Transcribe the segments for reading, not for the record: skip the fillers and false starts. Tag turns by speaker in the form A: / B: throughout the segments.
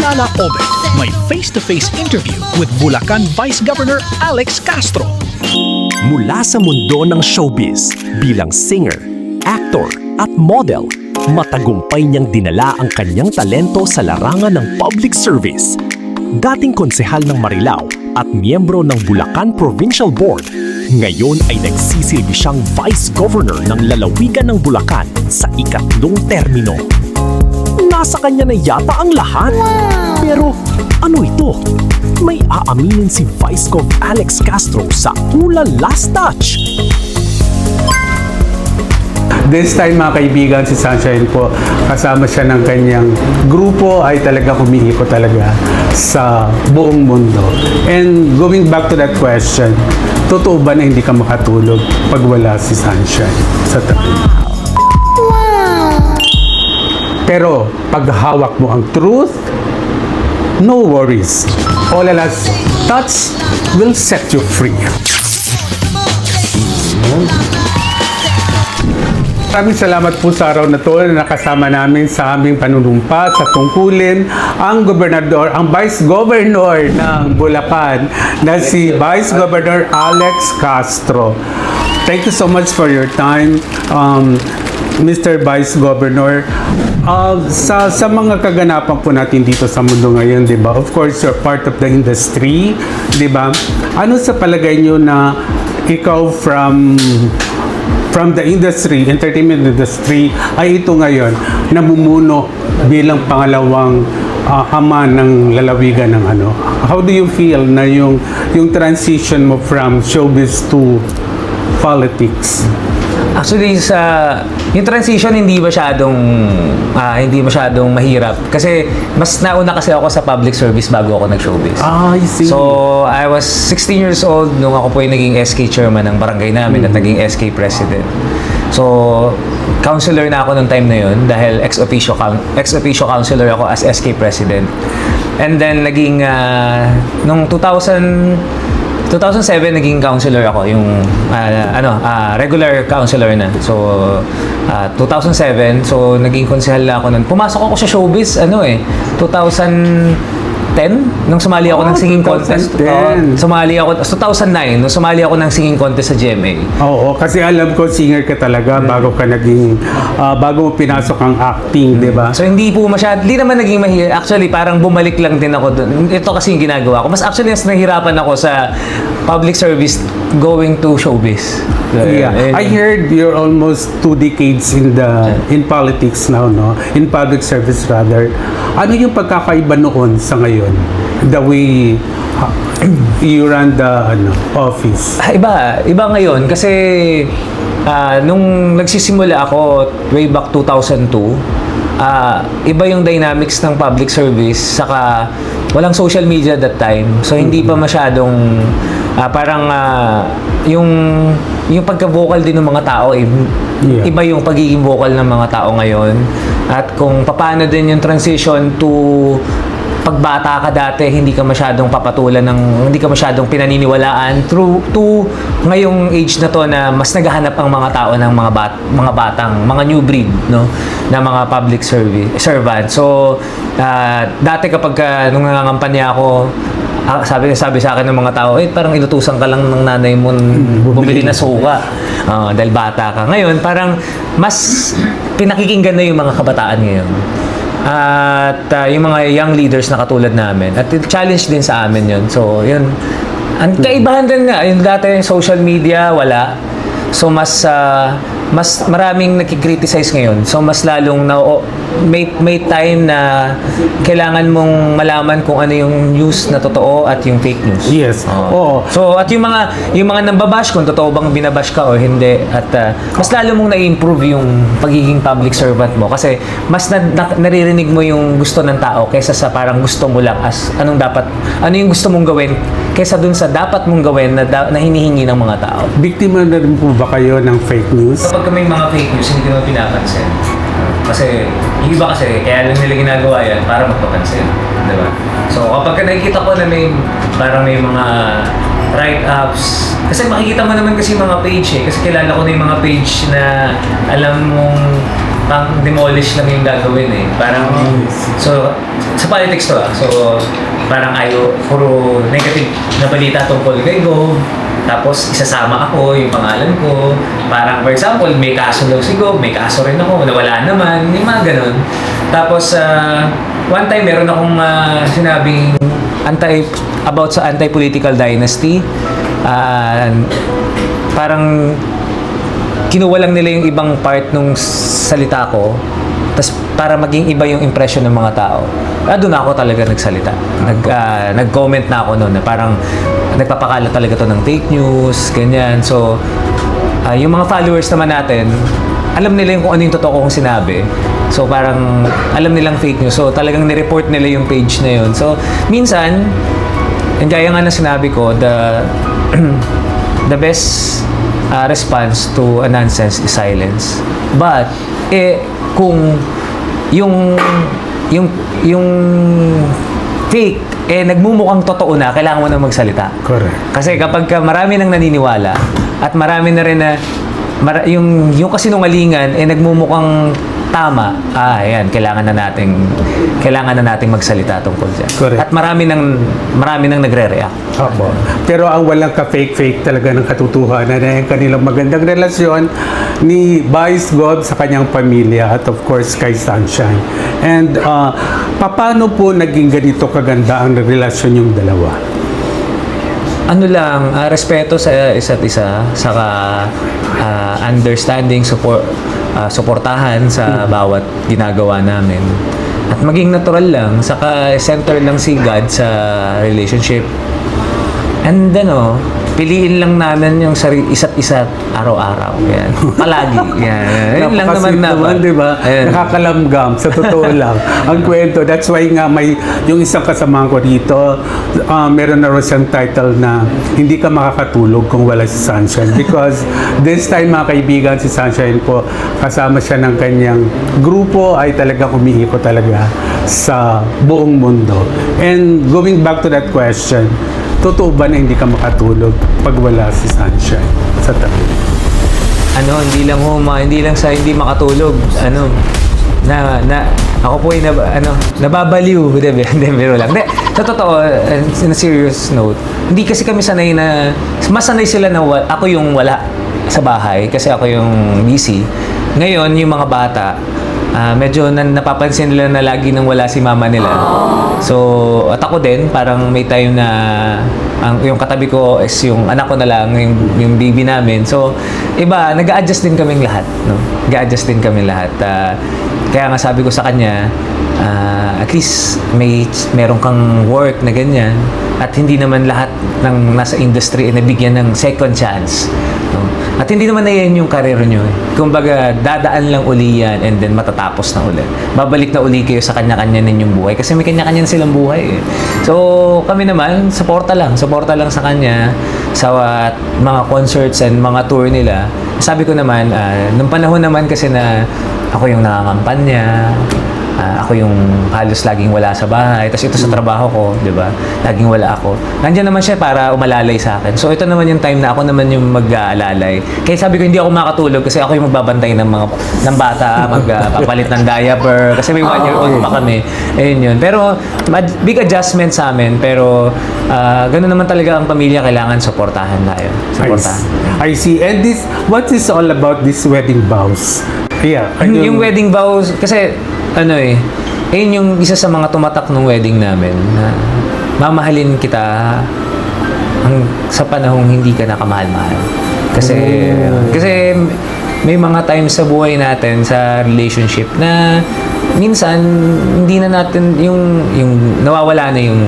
A: Lala Obed may face-to-face interview with Bulacan Vice Governor Alex Castro.
B: Mula sa mundo ng showbiz, bilang singer, actor at model, matagumpay niyang dinala ang kanyang talento sa larangan ng public service. Dating konsehal ng Marilao at miyembro ng Bulacan Provincial Board, ngayon ay nagsisilbi siyang Vice Governor ng lalawigan ng Bulacan sa ikatlong termino. Nasa kanya na yata ang lahat. Pero ano ito? May aaminin si Vice Gov Alex Castro sa Tula Last Touch.
C: This time mga kaibigan, si Sunshine po, kasama siya ng kanyang grupo ay talaga umiikot talaga sa buong mundo. And going back to that question, totoo ba na hindi ka makatulog pag wala si Sunshine sa tabi? Pero pag hawak mo ang truth, no worries. All Last Touch will set you free. Maraming salamat po sa araw na to na nakasama namin sa aming panunumpa sa tungkulin ang gobernador, ang Vice Governor ng Bulacan na si Vice Governor Alex Castro. Thank you so much for your time, Mr. Vice Governor. Sa mga kaganapan po natin dito sa mundo ngayon, di ba? Of course, you're part of the industry, di ba? Ano sa palagay nyo na ikaw from the industry, entertainment industry, ay ito ngayon namumuno bilang pangalawang ama ng lalawigan ng ano? How do you feel na yung transition mo from showbiz to politics?
D: Actually, yung transition hindi masyadong mahirap kasi mas nauna kasi ako sa public service bago ako nag-showbiz.
C: I see.
D: So, I was 16 years old nung ako po yung naging SK chairman ng barangay namin at naging SK president. So, counselor na ako nung time na yun dahil ex-officio counselor ako as SK president. And then, naging, nung 2007 naging counselor ako, yung regular counselor na. So 2007, so naging konsehal ako nun. Pumasok ako sa showbiz 2010 nung sumali ako ng singing contest. 2009 nung sumali ako ng singing contest sa GMA.
C: Oo, kasi alam ko singer ka talaga bago mo pinasok ang acting, 'di ba?
D: So hindi naman naging mahirap. Actually, parang bumalik lang din ako doon. Ito kasi yung ginagawa ko. Mas actually mas nahihirapan ako sa public service going to showbiz.
C: Yeah. I heard you're almost 2 decades in politics now, no? In public service rather. Ano yung pagkakaiba noon sa ngayon? The way you run the office.
D: Iba ngayon kasi nung nagsisimula ako way back 2002, iba yung dynamics ng public service, saka walang social media that time. So hindi pa masyadong yung pagka-vocal din ng mga tao, iba yung pagiging vocal ng mga tao ngayon. At kung paano din yung transition to pagbata ka dati, hindi ka masyadong hindi ka masyadong pinaniniwalaan to ngayong age na to na mas naghahanap ang mga tao ng mga batang, mga new breed, no, na mga public servant. So, dati kapag nung nangangampanya ako, sabi sa akin ng mga tao, parang inutusan ka lang ng nanay mo bumili na suka dahil bata ka. Ngayon, parang mas pinakikinggan na yung mga kabataan ngayon. At yung mga young leaders na katulad namin. At challenge din sa amin yun. So, yun. Ang kaibahan din nga, yung dati yung social media, wala. So, mas maraming nakikriticize ngayon. So, mas lalong may time na kailangan mong malaman kung ano yung news na totoo at yung fake news.
C: Yes. Oo.
D: So, at yung mga nambabash, kung totoo bang binabash ka o hindi, at mas lalo mong na-improve yung pagiging public servant mo kasi mas naririnig mo yung gusto ng tao kaysa sa parang gusto mo lang as ano yung gusto mong gawin kaysa dun sa dapat mong gawin na hinihingi ng mga tao.
C: Biktima na rin po ba kayo ng fake news?
D: Kapag may mga fake news, hindi mo pinapansin. Kasi, yung iba kasi, kaya lang nila ginagawa yan para magpapansin. Diba? So, kapag nakikita ko na parang may mga write-ups, kasi makikita mo naman kasi mga page kasi kilala ko na yung mga page na alam mong pang demolish lang yung gagawin eh. Parang, so, sa politics to so, parang puro negative na balita tungkol kay Go. Tapos, isasama ako, yung pangalan ko. Parang, for example, may kaso daw si Go, may kaso rin ako, nawala naman, yung mga ganun. Tapos, one time, meron akong sinabing about sa anti-political dynasty. Parang kinuha lang nila yung ibang part nung salita ko, tas para maging iba yung impression ng mga tao. Doon ako talaga nagsalita. Nag-comment na ako noon na parang nagpapakala talaga to ng fake news, ganyan. So, yung mga followers naman natin, alam nila yung kung ano yung totoo kong sinabi. So, parang alam nilang fake news. So, talagang nireport nila yung page na yun. So, minsan, and gaya nga na sinabi ko, the best response to a nonsense is silence. But kung yung fake nagmumukhang totoo na, kailangan mo na magsalita.
C: Correct.
D: Kasi kapag marami nang naniniwala at marami na rin na yung kasinungalingan nagmumukhang tama, ayan, kailangan na nating magsalita tungkol dyan.
C: Correct.
D: At marami nang nagre-react.
C: Opo. Pero ang walang ka-fake-fake talaga ng katotohanan ay ang kanilang magandang relasyon ni Vice Gov sa kanyang pamilya at of course kay Sunshine. And paano po naging ganito kaganda ang relasyon yung dalawa?
D: Ano lang, respeto sa isa't isa, saka understanding, suportahan sa bawat ginagawa namin. At maging natural lang, saka center lang si God sa relationship. And piliin lang namin yung isa't isa araw-araw. Yan. Palagi. Yan. Yun lang naman,
C: di ba? Nakakalamgam, sa totoo lang. Ang kwento, that's why nga may yung isang kasamahan ko dito, meron na rin siyang title na hindi ka makakatulog kung wala si Sunshine. Because this time, mga kaibigan, si Sunshine po, kasama siya ng kanyang grupo, ay talagang umiikot talaga sa buong mundo. And going back to that question, totoo ba na hindi ka makatulog pag wala si Sunshine sa tabi?
D: Hindi lang sa hindi makatulog. Ako po nababaliw. Hindi, biro lang. Sa totoo, in a serious note, hindi kasi kami sanay mas sanay sila na ako yung wala sa bahay kasi ako yung busy. Ngayon, yung mga bata, medyo napapansin nila na lagi nang wala si mama nila. So, at ako din, parang may time na yung katabi ko is yung anak ko na lang, yung baby namin. So, nag-a-adjust din kaming lahat. No? Nag-a-adjust din kaming lahat. Kaya nga sabi ko sa kanya, at least meron kang work na ganyan at hindi naman lahat ng nasa industry nabigyan ng second chance. No? At hindi naman na yan yung karir nyo. Kumbaga, dadaan lang uli yan and then matatapos na ulit. Babalik na uli kayo sa kanya-kanya ninyong buhay kasi may kanya-kanya silang buhay. So, kami naman, suporta lang sa kanya sa mga concerts and mga tour nila. Sabi ko naman, nung panahon naman kasi na ako yung nangangampanya, ako yung halos laging wala sa bahay. Tapos ito sa trabaho ko, di ba? Laging wala ako. Nandiyan naman siya para umalalay sa akin. So ito naman yung time na ako naman yung mag-aalalay. Kaya sabi ko hindi ako makatulog kasi ako yung magbabantay ng bata, magpapalit ng diaper. Kasi may 1-year-old pa kami. Ayun yun. Pero big adjustment sa amin. Pero ganun naman talaga ang pamilya. Kailangan suportahan tayo.
C: I see. And what is all about this wedding vows? Yeah.
D: Yung wedding vows, kasi ayun yung isa sa mga tumatak ng wedding namin na mamahalin kita sa panahong hindi ka nakamahal-mahal. Kasi may mga times sa buhay natin sa relationship na minsan hindi na natin yung nawawala na yung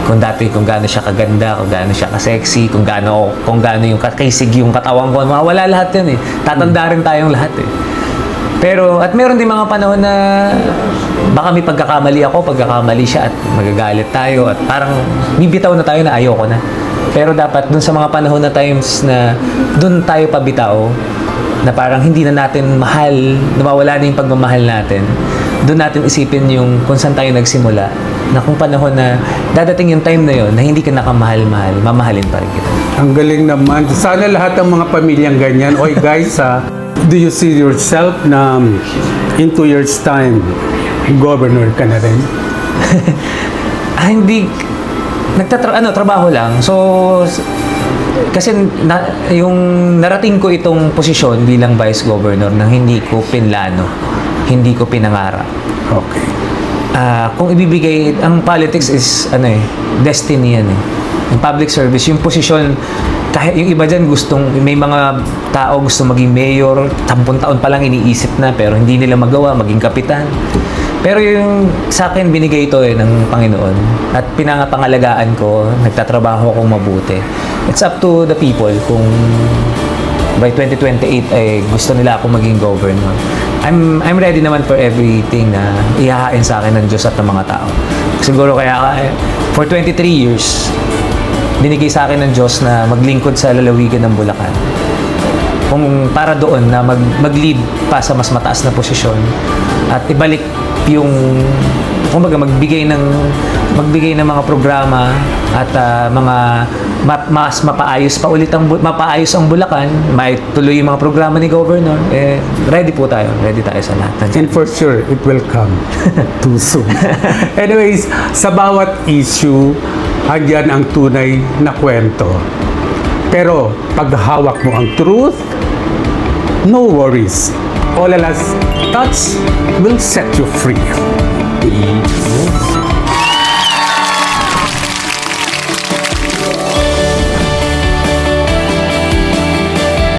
D: kung gaano siya kaganda, kung gaano siya ka-sexy, kung gaano yung kakisig yung katawan ko, mawawala lahat yun eh. Tatanda rin tayong lahat eh. Pero, at meron din mga panahon na baka may pagkakamali siya at magagalit tayo at parang bibitaw na tayo na ayoko na. Pero dapat dun sa mga panahon na times na dun tayo pabitaw na parang hindi na natin mahal, nawawala na yung pagmamahal natin, dun natin isipin yung kung saan tayo nagsimula na kung panahon na dadating yung time na yon na hindi ka nakamahal-mahal, mamahalin pa rin kita.
C: Ang galing naman. Sana lahat ng mga pamilyang ganyan. Oy guys, do you see yourself na in 2 years time, governor ka na rin?
D: Hindi, trabaho lang. So, kasi yung narating ko itong posisyon bilang vice governor nang hindi ko pinlano, hindi ko pinangarap.
C: Okay.
D: Kung ibibigay, ang politics is destiny yan eh. Yung public service, yung posisyon, kahit yung iba dyan may mga tao gusto maging mayor, 10 taon pa lang iniisip na, pero hindi nila magawa, maging kapitan. Pero yung sa akin, binigay ito ng Panginoon. At pinangapangalagaan ko, nagtatrabaho akong mabuti. It's up to the people kung by 2028 ay gusto nila ako maging governor. I'm ready naman for everything na ihahain sa akin ng Diyos at ng mga tao. Siguro for 23 years, binigay sa akin ng Diyos na maglingkod sa lalawigan ng Bulacan. Kung para doon na mag-lead pa sa mas mataas na posisyon at ibalik yung kumbaga magbigay ng mga programa at mas mapaayos pa ulit mapaayos ang Bulacan, may tuloy yung mga programa ni Governor. Ready tayo sa lahat.
C: And for sure, it will come too soon. Anyways, sa bawat issue, andyan ang tunay na kwento. Pero pag hawak mo ang truth, no worries. All a last touch will set you free.